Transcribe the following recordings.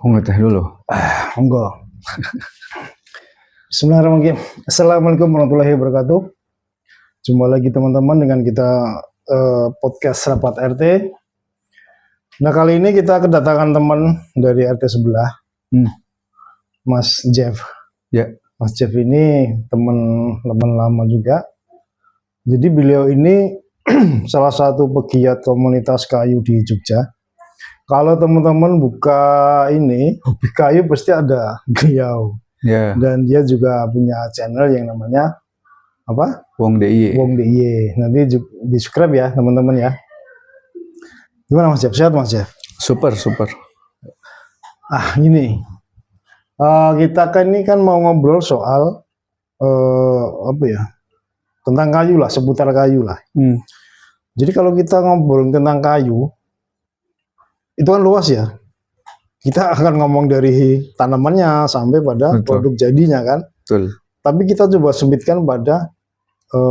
Ngeteh dulu. Enggak. Bismillahirrahmanirrahim. Assalamualaikum warahmatullahi wabarakatuh. Jumpa lagi teman-teman dengan kita podcast Rapat RT. Nah, kali ini kita kedatangan teman dari RT sebelah, Mas Jeff. Ya. Mas Jeff ini teman lama juga. Jadi beliau ini salah satu pegiat komunitas kayu di Jogja. Kalau teman-teman buka ini hobi kayu pasti ada beliau. Ya. Dan dia juga punya channel yang namanya apa? Wong DIY. Wong DIY. Nanti di subscribe ya teman-teman ya. Gimana Mas Jeff? Sehat Mas Jeff? Super. Ini kita kan ini kan mau ngobrol soal apa ya? Tentang kayu lah, seputar kayu lah. Jadi kalau kita ngobrol tentang kayu itu kan luas ya. Kita akan ngomong dari tanamannya sampai pada produk jadinya kan. Betul. Tapi kita coba sempitkan pada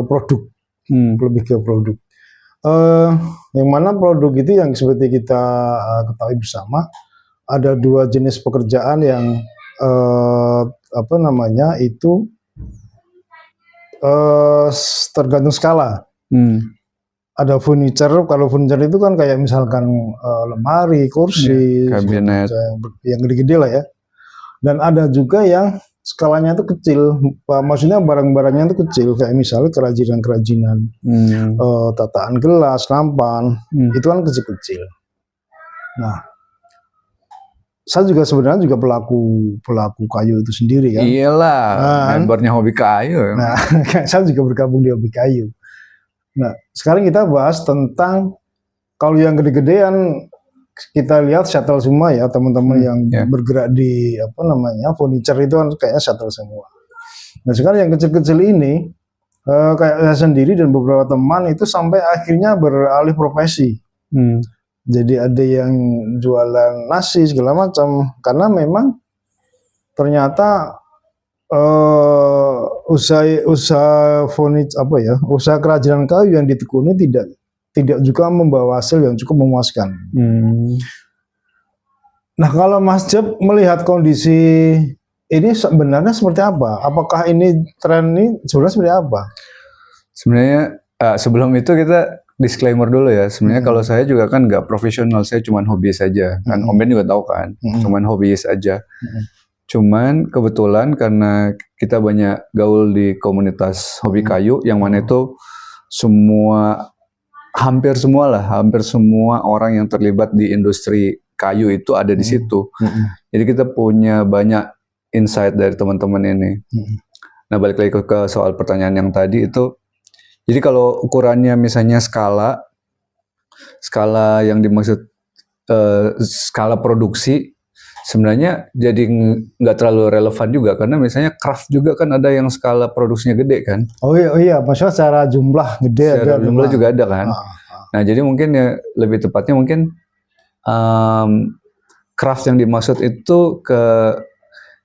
produk, lebih ke produk. Yang mana produk itu yang seperti kita ketahui bersama, ada dua jenis pekerjaan yang itu tergantung skala. Ada furniture, kalau furniture itu kan kayak misalkan lemari, kursi, kabinet, yang gede-gede lah ya. Dan ada juga yang skalanya itu kecil, maksudnya barang-barangnya itu kecil, kayak misalnya kerajinan-kerajinan, tataan gelas, nampan, itu kan kecil-kecil. Nah, saya juga sebenarnya juga pelaku kayu itu sendiri kan. Iyalah, membernya hobi kayu. Nah, saya juga bergabung di hobi kayu. Nah, sekarang kita bahas tentang kalau yang gede-gedean kita lihat shuttle semua ya teman-teman yang bergerak di furniture itu kan kayaknya shuttle semua. Nah, sekarang yang kecil-kecil ini kayak saya sendiri dan beberapa teman itu sampai akhirnya beralih profesi. Jadi ada yang jualan nasi segala macam karena memang ternyata usaha furniture usaha kerajinan kayu yang ditekuni tidak juga membawa hasil yang cukup memuaskan. Nah, kalau Mas Jeff melihat kondisi ini sebenarnya seperti apa? Apakah ini tren ini sebenarnya seperti apa? Sebenarnya sebelum itu kita disclaimer dulu ya. Sebenarnya kalau saya juga kan nggak profesional, saya cuma hobi saja. Kan Om Ben juga tahu kan, cuman hobi saja. Cuman kebetulan karena kita banyak gaul di komunitas hobi kayu, yang mana itu hampir semua orang yang terlibat di industri kayu itu ada di situ. Jadi kita punya banyak insight dari teman-teman ini. Nah, balik lagi ke soal pertanyaan yang tadi itu, jadi kalau ukurannya misalnya skala yang dimaksud skala produksi, sebenarnya jadi nggak terlalu relevan juga karena misalnya craft juga kan ada yang skala produksinya gede kan. Oh iya, maksudnya secara jumlah gede. Secara jumlah juga ada kan. Nah, jadi mungkin ya lebih tepatnya mungkin craft yang dimaksud itu ke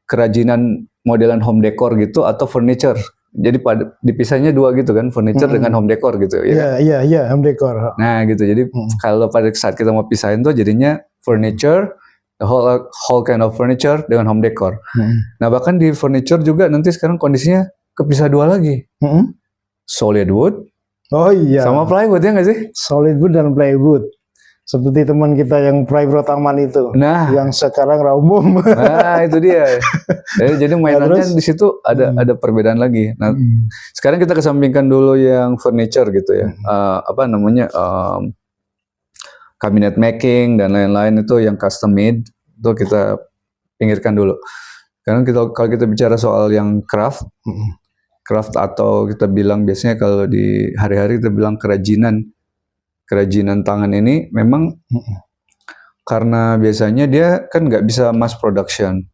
kerajinan modelan home decor gitu atau furniture. Jadi dipisahnya dua gitu kan, furniture dengan home decor gitu ya. Iya, home decor. Nah, gitu. Jadi kalau pada saat kita mau pisahin tuh jadinya furniture, the whole kind of furniture dengan home decor. Nah, bahkan di furniture juga nanti sekarang kondisinya kepisah dua lagi. Solid wood. Oh iya. Sama plywood ya nggak sih? Solid wood dan plywood. Seperti teman kita yang Private Taman itu. Nah, yang sekarang umum. Nah, itu dia. Jadi mainannya di situ ada perbedaan lagi. Nah, sekarang kita kesampingkan dulu yang furniture gitu ya. Cabinet making dan lain-lain itu yang custom made itu kita pinggirkan dulu. Karena kalau kita bicara soal yang craft atau kita bilang biasanya kalau di hari-hari kita bilang kerajinan tangan ini memang karena biasanya dia kan nggak bisa mass production.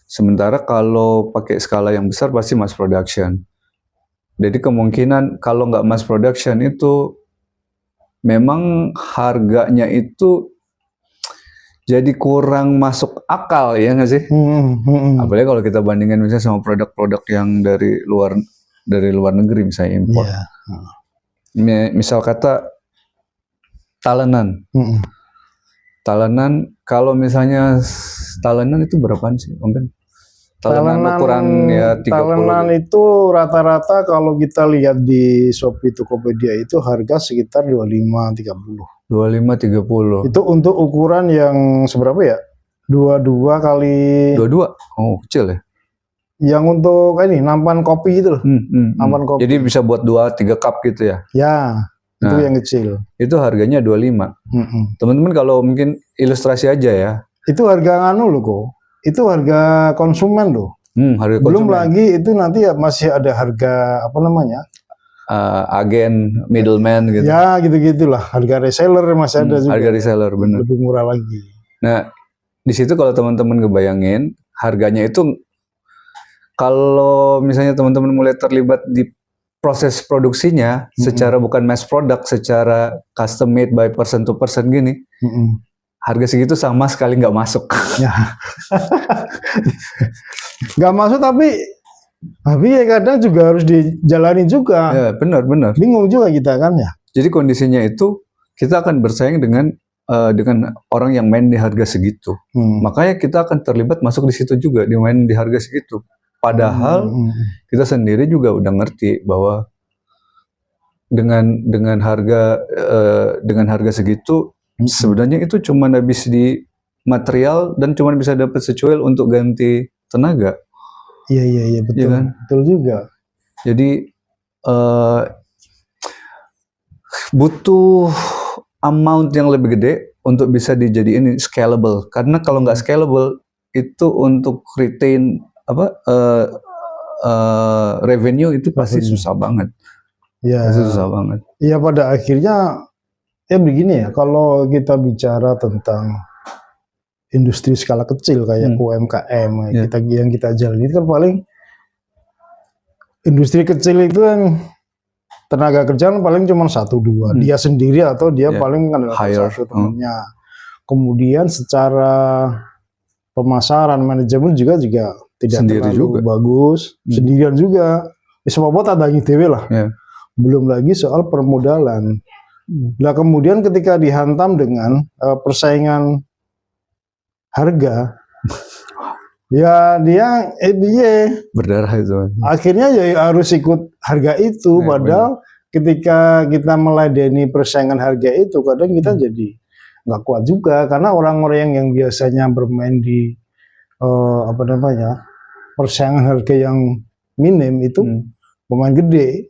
Sementara kalau pakai skala yang besar pasti mass production. Jadi kemungkinan kalau nggak mass production itu memang harganya itu jadi kurang masuk akal ya nggak sih? Apalagi kalau kita bandingkan misalnya sama produk-produk yang dari luar negeri misalnya impor. Misal kata talenan. Talenan, kalau misalnya talenan itu berapaan sih, Om Ben? Talenan ukuran ya 30. Talenan itu rata-rata kalau kita lihat di Shopee Tokopedia itu harga sekitar 25-30. 25-30. Itu untuk ukuran yang seberapa ya? 22 kali 22. Oh, kecil ya. Yang untuk ini nampan kopi itu loh. Nampan kopi. Jadi bisa buat 2-3 cup gitu ya. Ya, itu Nah, yang kecil. Itu harganya 25. Teman-teman kalau mungkin ilustrasi aja ya. Itu harga anu loh kok. Itu harga konsumen loh. Harga Belum konsumen. lagi itu nanti ya masih ada harga apa namanya? Agen, middleman gitu. Ya gitu-gitulah. Harga reseller masih ada juga. Harga reseller benar. Lebih murah lagi. Nah, di situ kalau teman-teman ngebayangin harganya itu, kalau misalnya teman-teman mulai terlibat di proses produksinya secara bukan mass product, secara custom made by person to person gini, harga segitu sama sekali nggak masuk. Ya. Nggak masuk tapi ya kadang juga harus dijalani juga. Ya, benar. Bingung juga kita kan ya. Jadi kondisinya itu kita akan bersaing dengan orang yang main di harga segitu. Makanya kita akan terlibat masuk di situ juga, di main di harga segitu. Padahal kita sendiri juga udah ngerti bahwa dengan harga segitu sebenarnya itu cuma habis di material dan cuma bisa dapat secuil untuk ganti tenaga. Iya betul. Ya kan? Betul juga. Jadi butuh amount yang lebih gede untuk bisa dijadiin scalable. Karena kalau nggak scalable itu untuk retain revenue itu pasti susah banget. Ya. Pasti susah banget. Ya pada akhirnya ya begini ya, kalau kita bicara tentang industri skala kecil kayak UMKM yang kita jalani kan paling industri kecil itu kan tenaga kerja paling cuma 1-2 dia sendiri atau dia paling kan satu temannya. Kemudian secara pemasaran manajemen juga tidak sendiri terlalu juga bagus, sendirian juga. Sebab ada dewe lah. Belum lagi soal permodalan. Nah kemudian ketika dihantam dengan persaingan harga, ya dia berdarah itu. Akhirnya ya harus ikut harga itu. Padahal ketika kita meladeni persaingan harga itu, kadang kita jadi nggak kuat juga karena orang-orang yang biasanya bermain di persaingan harga yang minim itu pemain gede.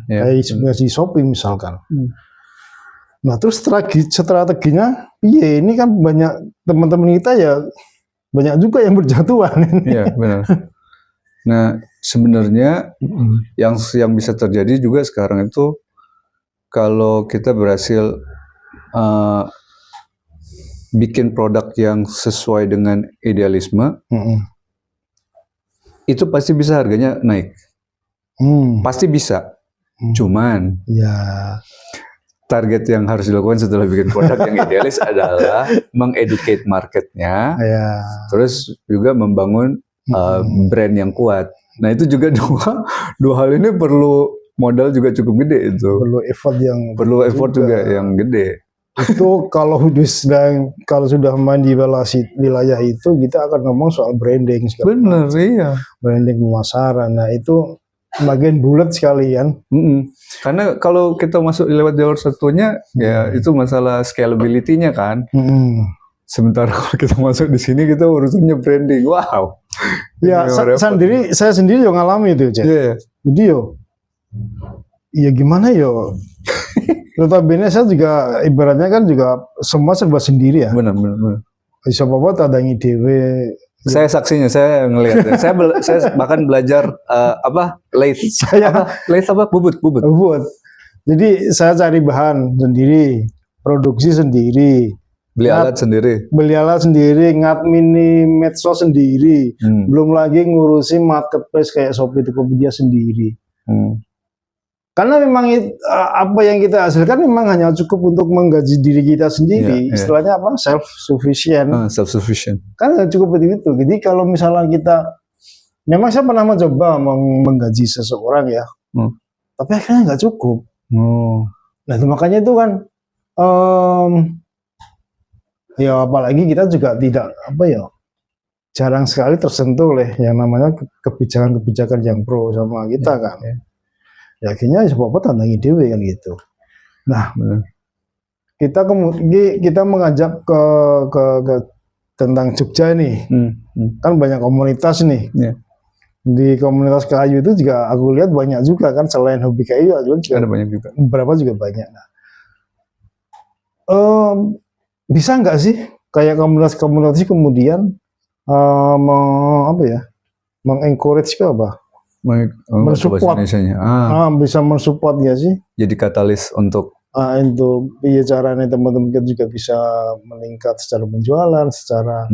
Kayak si Shopee misalkan. Nah terus strateginya, ini kan banyak teman-teman kita ya banyak juga yang berjatuhan. Iya benar. Nah sebenarnya yang bisa terjadi juga sekarang itu kalau kita berhasil bikin produk yang sesuai dengan idealisme, itu pasti bisa harganya naik. Pasti bisa. Cuman target yang harus dilakukan setelah bikin produk yang idealis adalah mengeducate marketnya, terus juga membangun brand yang kuat. Nah itu juga dua hal ini perlu modal juga cukup gede itu. Perlu effort juga yang gede. Itu kalau sudah main di wilayah itu kita akan ngomong soal branding. Bener iya. Branding pemasaran. Nah itu bagian bulat sekalian. Karena kalau kita masuk lewat jalur satunya, ya itu masalah scalability-nya kan. Sementara kalau kita masuk di sini kita urusannya branding. Wow. Ya saya sendiri yang ngalami itu, Cek. Jadi ya gimana yo? Notabene saya juga ibaratnya kan juga semua serba sendiri ya. Benar. Siapa ada yang dewe. Saya saksinya, saya ngelihat. saya bahkan belajar lathe. Bubut. Jadi saya cari bahan sendiri, produksi sendiri, beli alat sendiri, ngadmini medsos sendiri, belum lagi ngurusi marketplace kayak Shopee Tokopedia sendiri. Karena memang apa yang kita hasilkan memang hanya cukup untuk menggaji diri kita sendiri. Istilahnya apa? Self sufficient. Kan cukup begitu. Jadi kalau misalnya memang saya pernah mencoba menggaji seseorang ya, tapi akhirnya nggak cukup. Nah makanya itu kan Ya apalagi kita juga tidak jarang sekali tersentuh oleh yang namanya kebijakan-kebijakan yang pro sama kita kan. Ya akhirnya apa tantangi dewe kan gitu. Nah, kita mengajak ke tentang Jogja nih. Kan banyak komunitas nih. Di komunitas kayu itu juga aku lihat banyak juga kan, selain hobi kayu ada banyak juga. Beberapa juga banyak. Nah, bisa nggak sih kayak komunitas kemudian mengencourage ke mensupport, bisa mensupport nggak sih? Jadi katalis untuk caranya teman-teman kita juga bisa meningkat secara penjualan, secara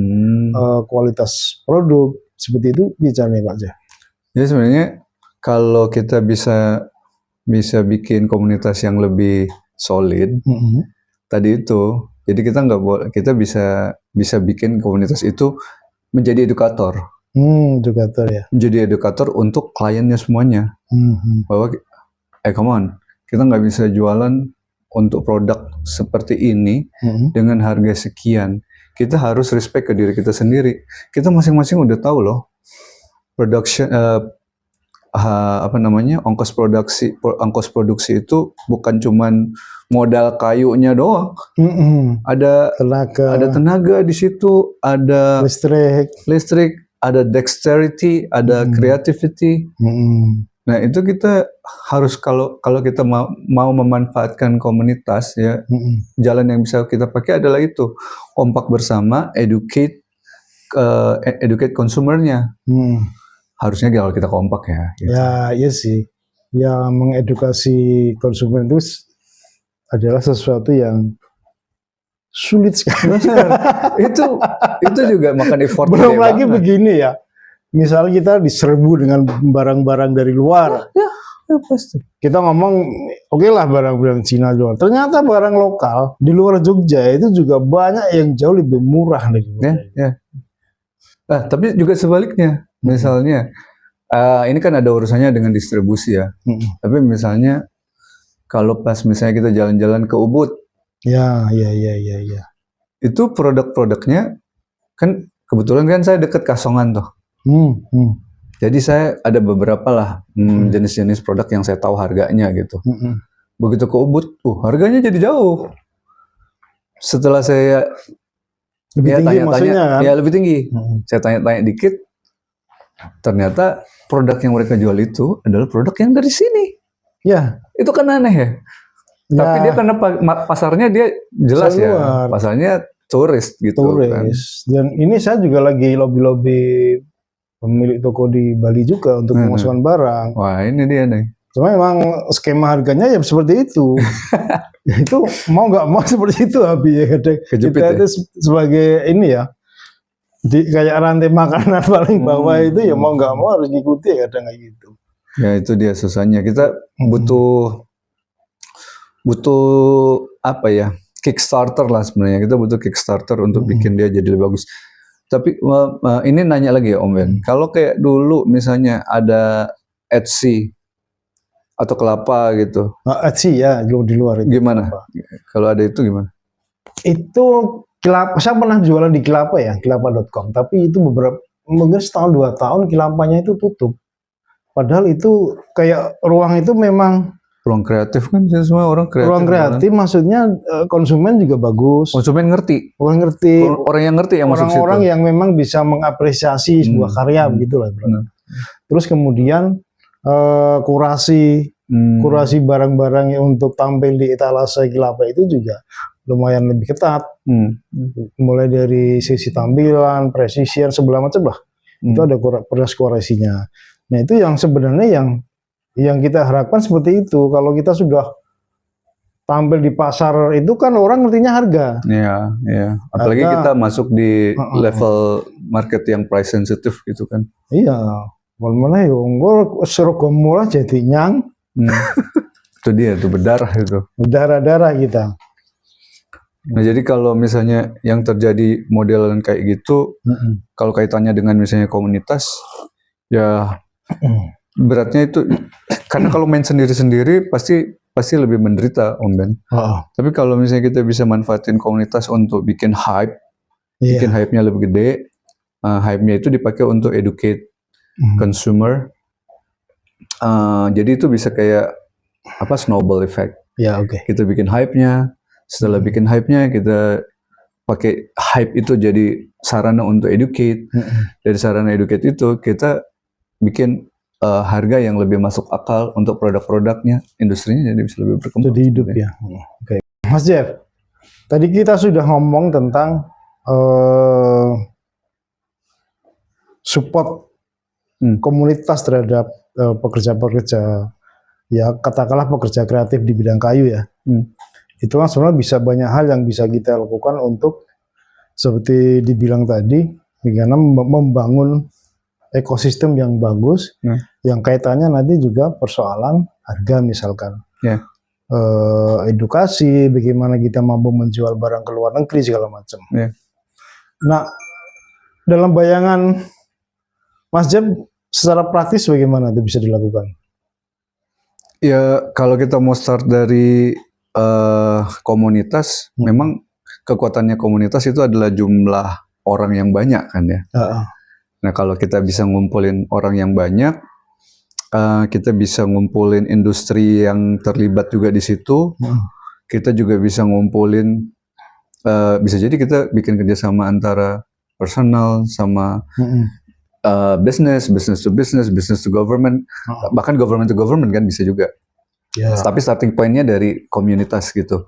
kualitas produk seperti itu bicaranya Pak Jah. Ya sebenarnya kalau kita bisa bikin komunitas yang lebih solid, tadi itu, jadi kita bisa bikin komunitas itu menjadi edukator. Edukator ya. Jadi edukator untuk kliennya semuanya. Bahwa, come on, kita nggak bisa jualan untuk produk seperti ini dengan harga sekian. Kita harus respect ke diri kita sendiri. Kita masing-masing udah tahu loh, ongkos produksi itu bukan cuman modal kayunya doang. Ada tenaga di situ, ada listrik, ada dexterity, ada creativity. Nah, itu kita harus kalau kita mau memanfaatkan komunitas ya, jalan yang bisa kita pakai adalah itu, kompak bersama, educate konsumernya. Harusnya kalau kita kompak ya. Gitu. Ya, iya sih. Ya, mengedukasi konsumen itu adalah sesuatu yang sulit sekali. itu juga makan effort. Belum lagi banget. Begini ya. Misalnya kita diserbu dengan barang-barang dari luar. Ya, pasti. Kita ngomong, oke lah barang-barang Cina luar. Ternyata barang lokal di luar Jogja itu juga banyak yang jauh lebih murah dari luar. Ya. Nah, tapi juga sebaliknya. Misalnya, ini kan ada urusannya dengan distribusi ya. Tapi misalnya, kalau pas misalnya kita jalan-jalan ke Ubud. Ya. Itu produk-produknya, kan kebetulan kan saya deket Kasongan tuh. Jadi saya ada beberapa lah jenis-jenis produk yang saya tahu harganya gitu. Begitu ke Ubud, harganya jadi jauh. Setelah saya lebih tinggi maksudnya kan? Ya lebih tinggi. Saya tanya-tanya dikit, ternyata produk yang mereka jual itu adalah produk yang dari sini. Ya. Itu kan aneh ya. Tapi dia karena pasarnya dia jelas ya. Pasarnya turis gitu. Kan. Dan ini saya juga lagi lobby pemilik toko di Bali juga untuk pemasaran barang. Wah, ini dia nih. Cuma memang skema harganya ya seperti itu. Itu mau nggak mau seperti itu Abi ya. Kita itu sebagai ini ya, kayak rantai makanan paling bawah itu ya mau nggak mau harus ngikuti ya kadang kayak gitu. Ya itu dia susahnya. Kita butuh apa ya, Kickstarter lah sebenarnya. Kita butuh Kickstarter untuk bikin dia jadi lebih bagus. Tapi ini nanya lagi ya Om Ben. Kalau kayak dulu misalnya ada Etsy atau Kelapa gitu. Etsy ya di luar itu. Gimana? Kalau ada itu gimana? Itu Kelapa, saya pernah jualan di Kelapa ya, kelapa.com. Tapi itu mungkin setahun 2 tahun Kelapanya itu tutup. Padahal itu kayak ruang itu memang ruang kreatif kan, semua orang kreatif. Ruang kreatif maksudnya konsumen juga bagus. Konsumen ngerti. Orang yang ngerti yang masuk situ. Orang-orang yang memang bisa mengapresiasi sebuah karya begitulah. Terus kemudian kurasi barang-barang untuk tampil di etalase Kelapa itu juga lumayan lebih ketat. Mulai dari sisi tampilan, presisian, segala macam lah. Itu ada kurasinya. Nah itu yang sebenarnya yang kita harapkan seperti itu. Kalau kita sudah tampil di pasar itu kan orang ngertinya harga. Iya. Apalagi kita masuk di level market yang price sensitive gitu kan. Iya. Mana ya, gue seragam murah jadi nyang. Itu dia, itu berdarah itu. Berdarah-darah kita. Nah jadi kalau misalnya yang terjadi modelan kayak gitu, kalau kaitannya dengan misalnya komunitas, ya beratnya itu karena kalau main sendiri-sendiri pasti pasti lebih menderita, Om Ben. Tapi kalau misalnya kita bisa manfaatin komunitas untuk bikin hype, bikin hype-nya lebih gede, hype-nya itu dipakai untuk educate consumer. Jadi itu bisa kayak snowball effect. Kita bikin hype-nya, setelah bikin hype-nya kita pakai hype itu jadi sarana untuk educate. Dari sarana educate itu kita bikin harga yang lebih masuk akal untuk produk-produknya, industrinya jadi bisa lebih berkembang. Jadi hidup ya. Mas Jeff, tadi kita sudah ngomong tentang support komunitas terhadap pekerja-pekerja, ya katakanlah pekerja kreatif di bidang kayu ya. Itu kan sebenarnya bisa banyak hal yang bisa kita lakukan untuk seperti dibilang tadi, bagaimana membangun ekosistem yang bagus, yang kaitannya nanti juga persoalan harga misalkan, edukasi, bagaimana kita mampu menjual barang ke luar negeri segala macam. Nah, dalam bayangan Mas Jeff, secara praktis bagaimana itu bisa dilakukan? Ya, kalau kita mau start dari komunitas, memang kekuatannya komunitas itu adalah jumlah orang yang banyak kan ya. Nah, kalau kita bisa ngumpulin orang yang banyak, kita bisa ngumpulin industri yang terlibat juga di situ. Kita juga bisa ngumpulin, bisa jadi kita bikin kerjasama antara personal sama business to business, business to government, bahkan government to government kan bisa juga. Tapi starting point-nya dari komunitas gitu.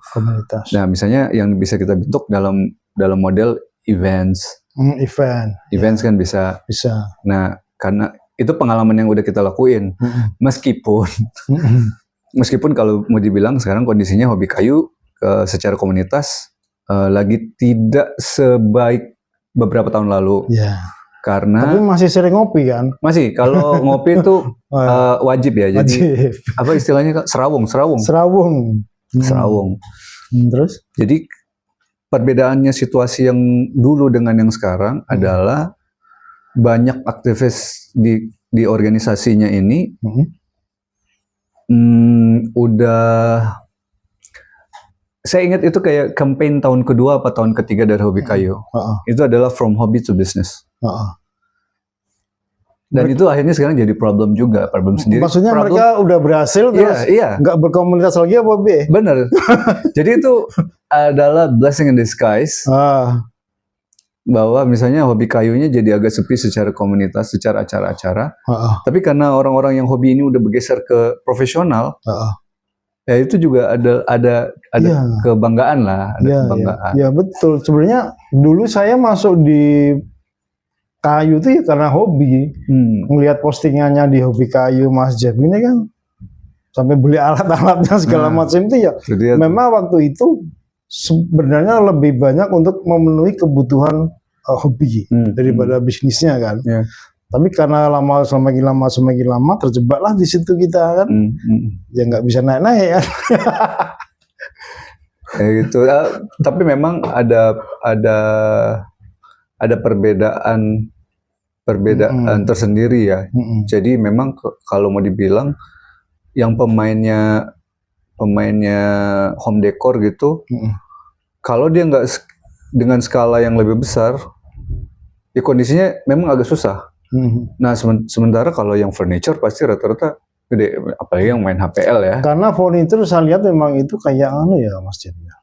Nah, misalnya yang bisa kita bentuk dalam model events. Events kan bisa. Nah, karena itu pengalaman yang udah kita lakuin. Meskipun kalau mau dibilang sekarang kondisinya hobi kayu secara komunitas lagi tidak sebaik beberapa tahun lalu. Karena tapi masih sering ngopi kan? Masih, kalau ngopi itu wajib ya. Jadi apa istilahnya Kak? Serawung. Terus? Jadi perbedaannya situasi yang dulu dengan yang sekarang adalah banyak aktivis di organisasinya ini udah, saya ingat itu kayak campaign tahun kedua apa tahun ketiga dari Hobi Kayu. Itu adalah from hobby to business. Dan itu akhirnya sekarang jadi problem juga, problem sendiri. Maksudnya mereka udah berhasil terus nggak berkomunitas lagi apa B? Bener. Jadi itu adalah blessing in disguise. Bahwa misalnya hobi kayunya jadi agak sepi secara komunitas, secara acara-acara. Tapi karena orang-orang yang hobi ini udah bergeser ke profesional, ya itu juga ada kebanggaan lah, kebanggaan. Ya betul. Sebenarnya dulu saya masuk di kayu itu ya karena hobi. Melihat postingannya di Hobi Kayu Mas Jeff ini kan sampai beli alat-alatnya segala macam itu ya. Memang waktu itu sebenarnya lebih banyak untuk memenuhi kebutuhan hobi daripada bisnisnya kan. Tapi karena semakin lama terjebaklah di situ kita kan. Ya nggak bisa naik-naik kan. Kayak gitu. Tapi memang ada perbedaan tersendiri ya. Jadi memang kalau mau dibilang yang pemainnya home decor gitu, kalau dia nggak dengan skala yang lebih besar, ya kondisinya memang agak susah. Nah sementara kalau yang furniture pasti rata-rata gede, apalagi yang main HPL ya. Karena furniture saya lihat memang itu kayak Mas Jeff ya.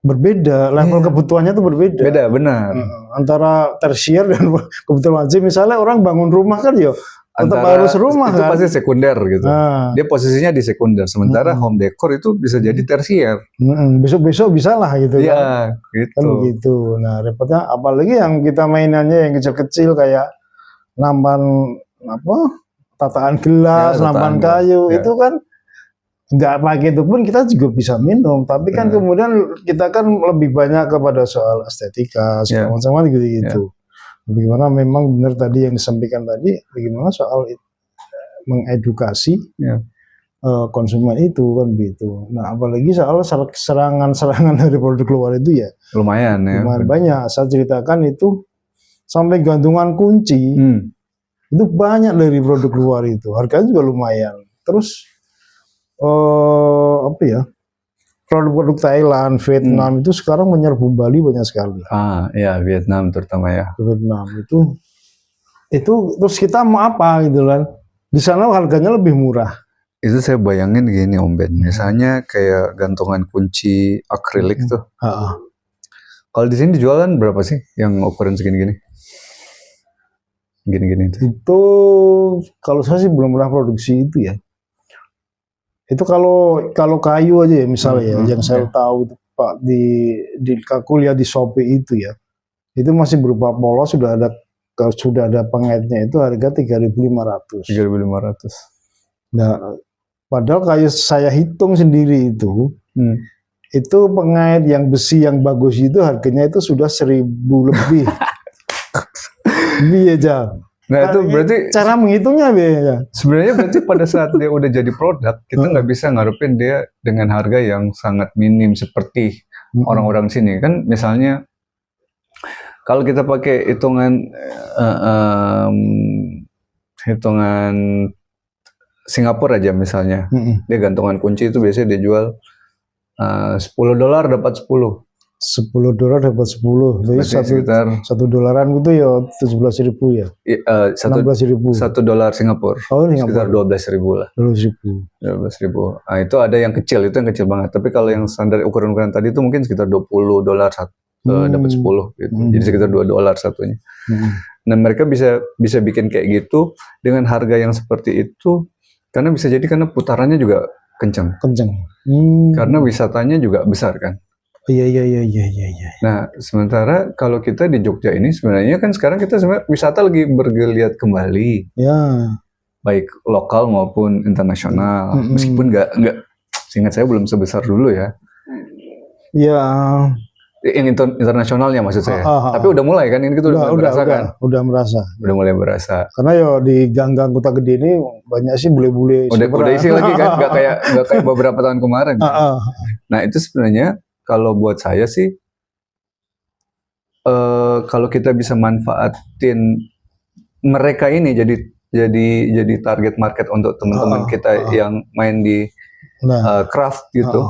Berbeda, level kebutuhannya itu berbeda. Beda, benar. Antara tersier dan kebutuhan wajib. Misalnya orang bangun rumah kan ya, tetap harus rumah itu kan. pasti sekunder gitu. Dia posisinya di sekunder. Sementara home decor itu bisa jadi tersier. Besok-besok bisa lah gitu kan. Gitu. Kan gitu. Nah repotnya apalagi yang kita mainannya yang kecil-kecil kayak nampan tataan gelas, nampan kayu itu kan nggak pakai itu pun kita juga bisa minum, tapi kan kemudian kita kan lebih banyak kepada soal estetika, segala macam gitu. Bagaimana memang benar tadi yang disampaikan tadi, bagaimana soal mengedukasi konsumen itu kan gitu. Nah apalagi soal serangan dari produk luar itu ya lumayan banyak. Saya ceritakan itu sampai gantungan kunci itu banyak dari produk luar itu, harganya juga lumayan. Terus apa ya, produk-produk Thailand, Vietnam itu sekarang menyerbu Bali banyak sekali. Ya Vietnam terutama ya. Vietnam itu terus kita mau apa gitu kan? Di sana harganya lebih murah. Itu saya bayangin gini Om Ben, misalnya kayak gantungan kunci akrilik tuh. Kalau di sini dijualan berapa sih yang ukuran segini-gini? Gini-gini itu. Itu kalau saya sih belum pernah produksi itu ya. Itu kalau kayu aja ya misalnya yang saya tahu Pak di aku lihat di Shopee itu ya. Itu masih berupa polos, sudah ada pengaitnya, itu harga 3.500. 3.500. Nah, padahal kayak saya hitung sendiri itu pengait yang besi yang bagus itu harganya itu sudah 1.000 lebih. Iya aja. Nah itu berarti cara menghitungnya ya. Sebenarnya berarti pada saat dia udah jadi produk, kita nggak bisa ngarepin dia dengan harga yang sangat minim seperti orang-orang sini kan. Misalnya kalau kita pakai hitungan Singapura aja misalnya, dia gantungan kunci itu biasanya dia jual $10 dapat 10. $10 dapat 10. Jadi sekitar $1 gitu ya 17.000 ya. 16.000. $1 Singapura. Sekitar 12.000 lah. 12.000. Nah, itu ada yang kecil, itu yang kecil banget. Tapi kalau yang standar ukuran-ukuran tadi itu mungkin sekitar $20 dapat 10 gitu. Jadi sekitar $2 satunya. Nah, mereka bisa bikin kayak gitu dengan harga yang seperti itu karena bisa jadi karena putarannya juga kencang. Karena wisatanya juga besar kan. Iya. Nah, sementara kalau kita di Jogja ini sebenarnya kan sekarang kita sebenarnya wisata lagi bergeliat kembali. Ya. Baik lokal maupun internasional. Meskipun nggak seingat saya belum sebesar dulu ya. Ya. Yang internasionalnya maksud saya. Tapi udah mulai kan ini kita udah merasa kan? Udah merasa. Udah mulai berasa. Karena ya di gang-gang kota gede ini banyak sih bule-bule. Udah isi lagi kan? Nggak kayak beberapa tahun kemarin. Nah itu sebenarnya kalau buat saya sih, kalau kita bisa manfaatin mereka ini jadi target market untuk teman-teman kita yang main di craft gitu,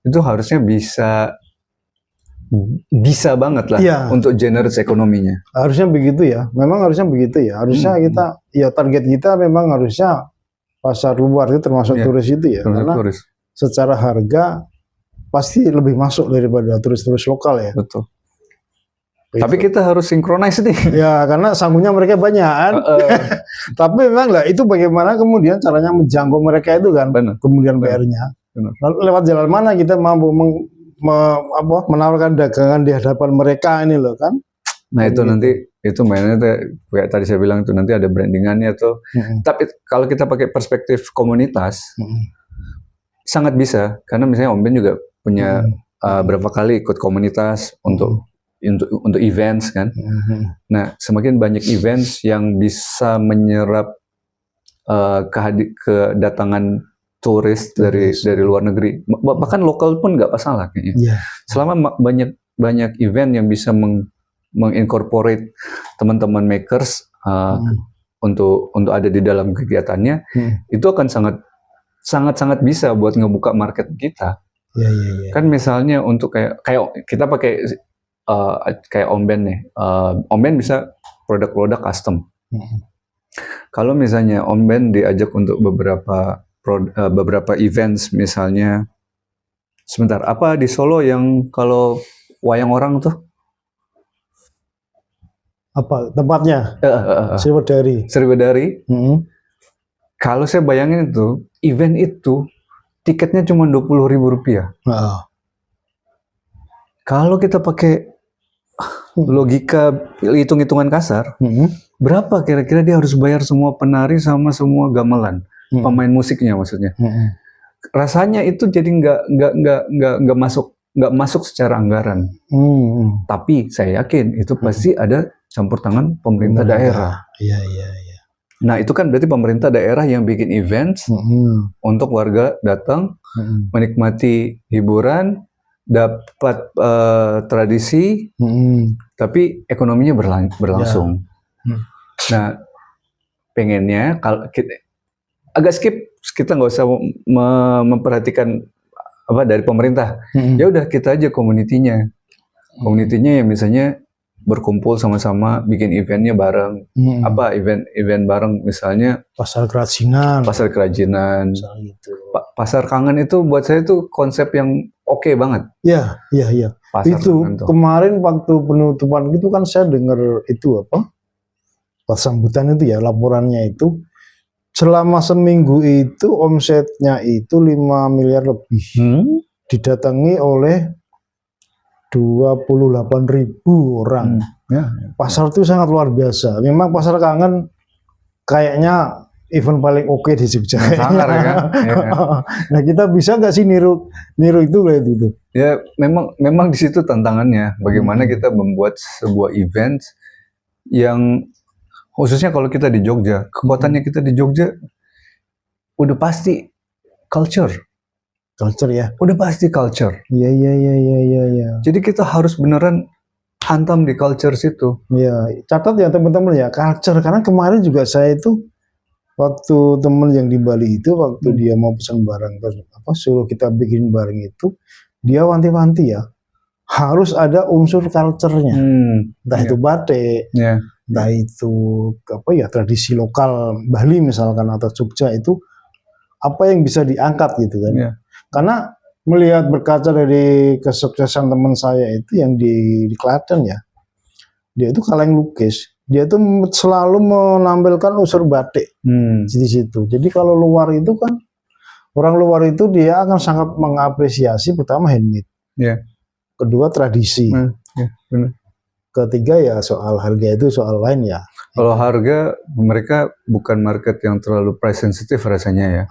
itu harusnya bisa banget lah untuk generate ekonominya. Harusnya begitu ya, memang harusnya begitu ya. Harusnya kita target kita memang harusnya pasar luar itu termasuk turis itu ya, karena secara harga pasti lebih masuk daripada turis-turis lokal ya. Betul. Gitu. Tapi kita harus sinkronis nih. Ya, karena sanggunya mereka banyak kan. Tapi memang lah itu bagaimana kemudian caranya menjangkau mereka itu kan. Benar. Kemudian PR-nya. Lewat jalan mana kita mampu menawarkan dagangan di hadapan mereka ini loh kan. Nah itu gitu. Nanti itu mainnya kayak tadi saya bilang itu nanti ada brandingannya tuh. Tapi kalau kita pakai perspektif komunitas sangat bisa, karena misalnya Om Ben juga punya berapa kali ikut komunitas untuk events kan. Nah, semakin banyak events yang bisa menyerap kedatangan turis dari luar negeri, bahkan lokal pun nggak masalah kayaknya. Selama banyak event yang bisa mengincorporate teman-teman makers untuk ada di dalam kegiatannya, itu akan sangat bisa buat ngebuka market kita. Kan misalnya untuk kayak kita pakai kayak Om Ben nih, Om Ben bisa produk-produk custom. Kalau misalnya Om Ben diajak untuk beberapa events, misalnya sebentar apa di Solo yang kalau wayang orang tuh apa tempatnya? Sriwedari. Kalau saya bayangin itu event itu tiketnya cuma Rp20.000. Kalau kita pakai logika hitung-hitungan kasar, berapa kira-kira dia harus bayar semua penari sama semua gamelan, pemain musiknya maksudnya. Rasanya itu jadi nggak masuk secara anggaran. Tapi saya yakin itu pasti ada campur tangan pemerintah daerah. Nah itu kan berarti pemerintah daerah yang bikin events untuk warga datang menikmati hiburan, dapat tradisi, tapi ekonominya berlangsung. Nah pengennya kalau agak skip, kita nggak usah memperhatikan apa dari pemerintah. Ya udah kita aja komunitinya yang misalnya berkumpul sama-sama bikin eventnya bareng. Apa event bareng, misalnya pasar kerajinan gitu. Pasar kangen itu buat saya tuh konsep yang oke banget. Iya. Pasar itu kemarin waktu penutupan itu kan saya dengar itu apa, pas sambutan itu ya, laporannya itu selama seminggu itu omsetnya itu 5 miliar lebih. Didatangi oleh 28.000 orang. Pasar itu sangat luar biasa. Memang pasar kangen kayaknya event paling oke di Jogja. Sangar ya kan? Nah, kita bisa nggak sih niru itu kayak gitu? Ya, memang di situ tantangannya. Bagaimana kita membuat sebuah event yang khususnya kalau kita di Jogja, kekuatannya kita di Jogja udah pasti culture ya. Udah pasti culture. Iya. Jadi kita harus beneran hantam di culture situ. Iya, catat ya teman-teman ya, culture. Karena kemarin juga saya itu waktu teman yang di Bali itu waktu dia mau pesan barang suruh kita bikin barang itu, dia wanti-wanti ya, harus ada unsur culture-nya. Entah itu batik, entah itu apa ya, tradisi lokal Bali misalkan atau Jogja, itu apa yang bisa diangkat gitu kan. Karena melihat berkaca dari kesuksesan teman saya itu yang di Klaten ya, dia itu kaleng lukis, dia itu selalu menampilkan unsur batik di situ. Jadi kalau luar itu kan, orang luar itu dia akan sangat mengapresiasi pertama handmade, kedua tradisi, ketiga ya soal harga, itu soal lain ya. Kalau harga, mereka bukan market yang terlalu price sensitive rasanya ya.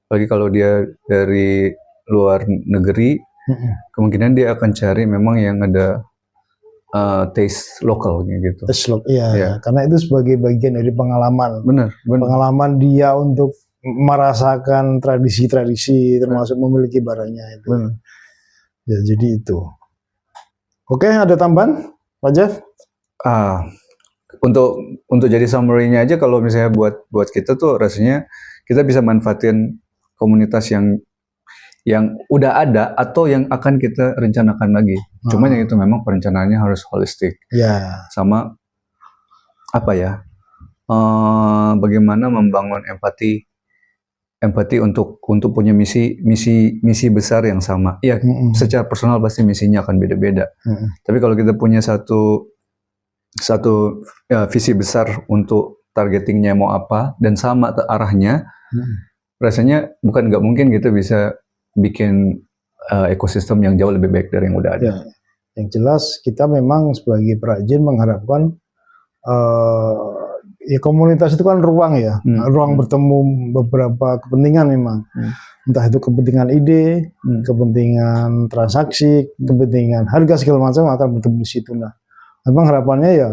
Apalagi kalau dia dari luar negeri, kemungkinan dia akan cari memang yang ada taste lokal gitu. Karena itu sebagai bagian dari pengalaman. Benar. Pengalaman dia untuk merasakan tradisi-tradisi, termasuk memiliki barangnya itu. Ya, jadi itu. Oke, ada tambahan, Pak Jeff? Untuk jadi summary-nya aja, kalau misalnya buat kita tuh rasanya kita bisa manfaatin komunitas yang udah ada atau yang akan kita rencanakan lagi. Cuma yang itu memang perencanaannya harus holistik. Sama apa ya? Bagaimana membangun empati untuk punya misi besar yang sama. Iya, secara personal pasti misinya akan beda-beda. Tapi kalau kita punya satu visi besar untuk targetingnya mau apa dan sama arahnya, rasanya bukan nggak mungkin kita bisa bikin ekosistem yang jauh lebih baik dari yang udah ada. Yang jelas kita memang sebagai perajin mengharapkan komunitas itu kan ruang ya, ruang bertemu beberapa kepentingan memang. Entah itu kepentingan ide, kepentingan transaksi, kepentingan harga, segala macam akan bertemu di situ. Nah, memang harapannya ya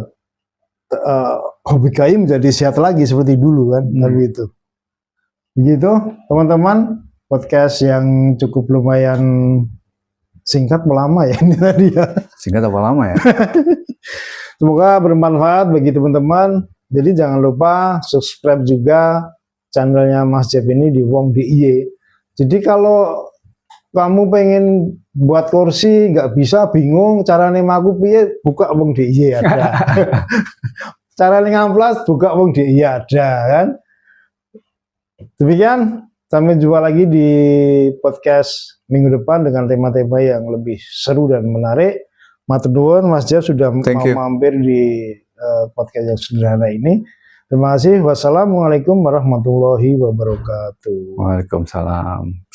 hobi kayu menjadi sehat lagi seperti dulu kan, begitu. Begitu teman-teman, podcast yang cukup lumayan singkat lama ya ini tadi ya. Singkat apa lama ya? Semoga bermanfaat bagi teman-teman. Jadi jangan lupa subscribe juga channelnya Mas Jeff ini di Wong DIY. Jadi kalau kamu pengen buat kursi nggak bisa, bingung carane maku piye, buka Wong DIY ada. Carane ngamplas, buka Wong DIY ada kan. Demikian, sampai jumpa lagi di podcast minggu depan dengan tema-tema yang lebih seru dan menarik. Matur nuwun Mas Jeff sudah mau mampir di podcast yang sederhana ini. Terima kasih. Wassalamualaikum warahmatullahi wabarakatuh. Waalaikumsalam.